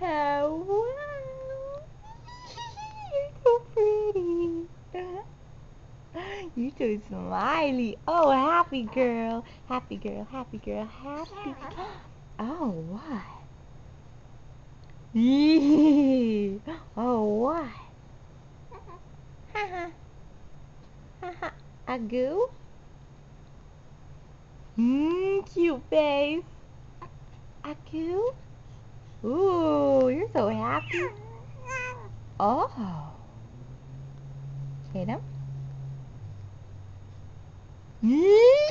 Oh, wow. You're so pretty. You're so smiley. Oh, happy girl. Happy girl, happy girl, happy. Oh, what? Yee. Oh, what? Haha. Haha. A goo? Cute face. A goo? Ooh, you're so happy. Oh. Tatum? Yee.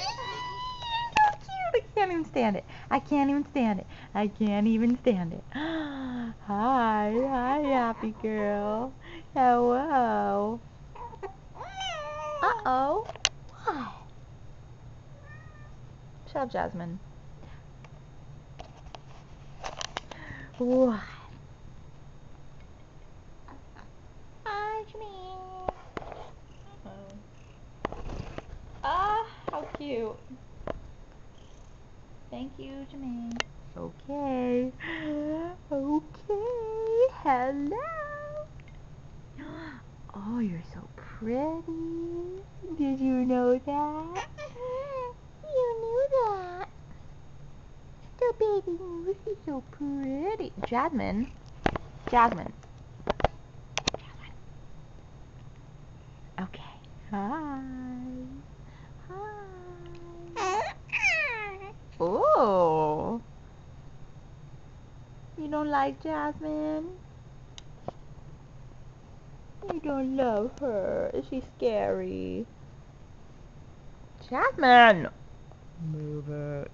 So cute. I can't even stand it. I can't even stand it. I can't even stand it. Hi, happy girl. Hello. Uh-oh. What? Shut up, Jasmine. What? Hi, Janine. Ah, how cute. Thank you, Janine. Okay. Okay. Hello. Oh, you're so pretty. Did you know that? You knew that. The baby moose is so pretty. Jasmine. Jasmine. Okay. Hi. Hi. Oh. You don't like Jasmine? You don't love her. She's scary. Jasmine! Move it.